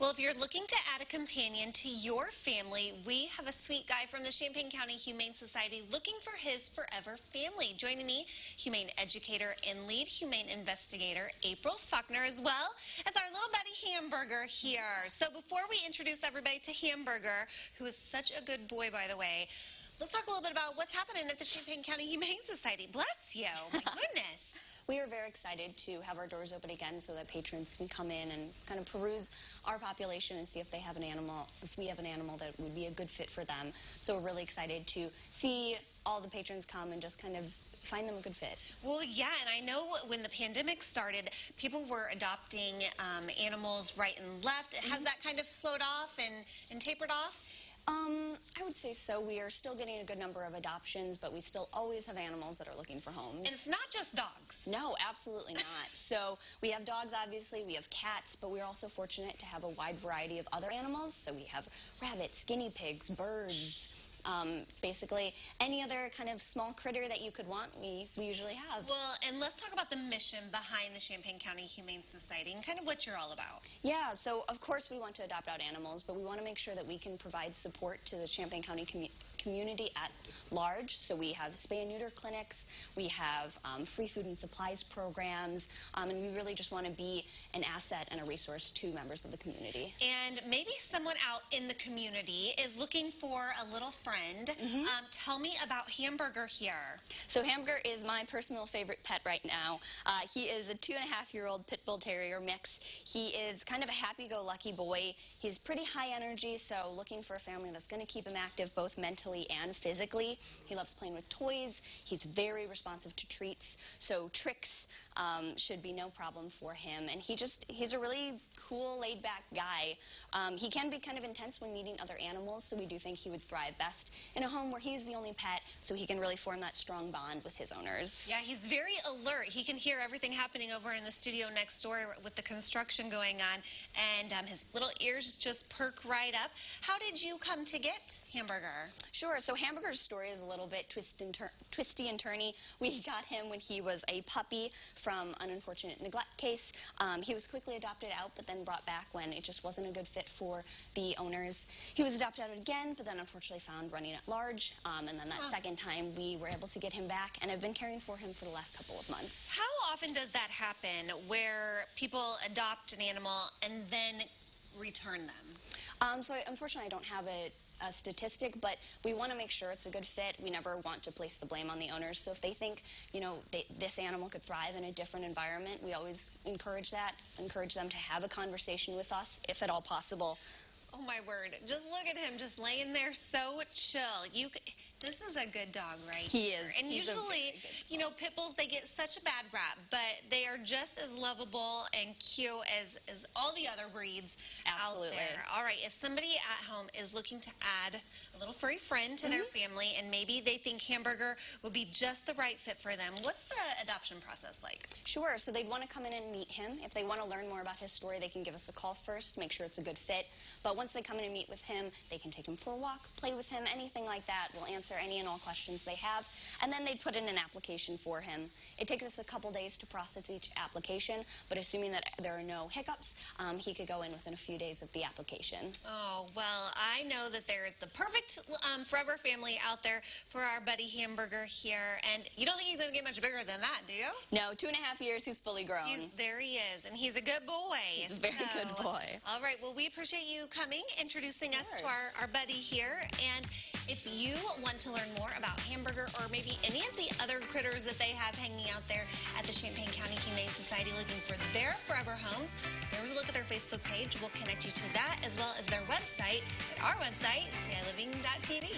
Well, if you're looking to add a companion to your family, we have a sweet guy from the Champaign County Humane Society looking for his forever family. Joining me, humane educator and lead humane investigator April Faulkner, as well as our little buddy Hamburger here. So before we introduce everybody to Hamburger, who is such a good boy, by the way, let's talk a little bit about what's happening at the Champaign County Humane Society. Bless you. My goodness. We are very excited to have our doors open again so that patrons can come in and kind of peruse our population and see if they have an animal, if we have an animal that would be a good fit for them. So we're really excited to see all the patrons come and just kind of find them a good fit. Well, yeah, and I know when the pandemic started, people were adopting animals right and left. Has that kind of slowed off and tapered off? I would say so. We are still getting a good number of adoptions, but we still always have animals that are looking for homes. And it's not just dogs. No, absolutely not. So we have dogs, obviously, we have cats, but we're also fortunate to have a wide variety of other animals. So we have rabbits, guinea pigs, birds, basically any other kind of small critter that you could want, we usually have. Well, and let's talk about the mission behind the Champaign County Humane Society and kind of what you're all about. Yeah, so of course we want to adopt out animals, but we want to make sure that we can provide support to the Champaign County community at large. So we have spay and neuter clinics, we have free food and supplies programs, and we really just want to be an asset and a resource to members of the community. And maybe someone out in the community is looking for a little friend. Tell me about Hamburger here. So Hamburger is my personal favorite pet right now. He is a 2.5-year-old pit bull terrier mix. He is kind of a happy-go-lucky boy. He's pretty high energy, so looking for a family that's going to keep him active both mentally and physically. He loves playing with toys. He's very responsive to treats, so tricks should be no problem for him. And he's a really cool, laid-back guy. He can be kind of intense when meeting other animals, so we do think he would thrive best in a home where he's the only pet, so he can really form that strong bond with his owners. Yeah, he's very alert. He can hear everything happening over in the studio next door with the construction going on, and his little ears just perk right up. How did you come to get Hamburger? Sure, so Hamburger's story is a little bit twisty and turny. We got him when he was a puppy from an unfortunate neglect case. He was quickly adopted out, but then brought back when it just wasn't a good fit for the owners. He was adopted out again, but then unfortunately found running at large, and then that second time we were able to get him back, and I've been caring for him for the last couple of months. How often does that happen, where people adopt an animal and then return them? So unfortunately I don't have a statistic, but we want to make sure it's a good fit. We never want to place the blame on the owners. So if they think, you know, this animal could thrive in a different environment, we always encourage that, encourage them to have a conversation with us, if at all possible. Oh my word, just look at him just laying there so chill. This is a good dog, right? He is. And usually, you know, pit bulls, they get such a bad rap, but they are just as lovable and cute as all the other breeds out there. All right, if somebody at home is looking to add a little furry friend to their family, and maybe they think Hamburger would be just the right fit for them, what's the adoption process like? Sure, so they'd want to come in and meet him. If they want to learn more about his story, they can give us a call first, make sure it's a good fit. But once they come in and meet with him, they can take him for a walk, play with him, anything like that. We'll answer any and all questions they have, and then they'd put in an application for him. It takes us a couple days to process each application, but assuming that there are no hiccups, he could go in within a few days of the application. Oh, well, I know that there's the perfect forever family out there for our buddy Hamburger here, and you don't think he's going to get much bigger than that, do you? No, 2.5 years, he's fully grown. There he is, and he's a good boy. He's a very good boy. All right, well, we appreciate you coming, introducing us to our buddy here, and if you want to learn more about Hamburger or maybe any of the other critters that they have hanging out there at the Champaign County Humane Society looking for their forever homes, there's a look at their Facebook page. We'll connect you to that as well as their website at our website, CILiving.tv.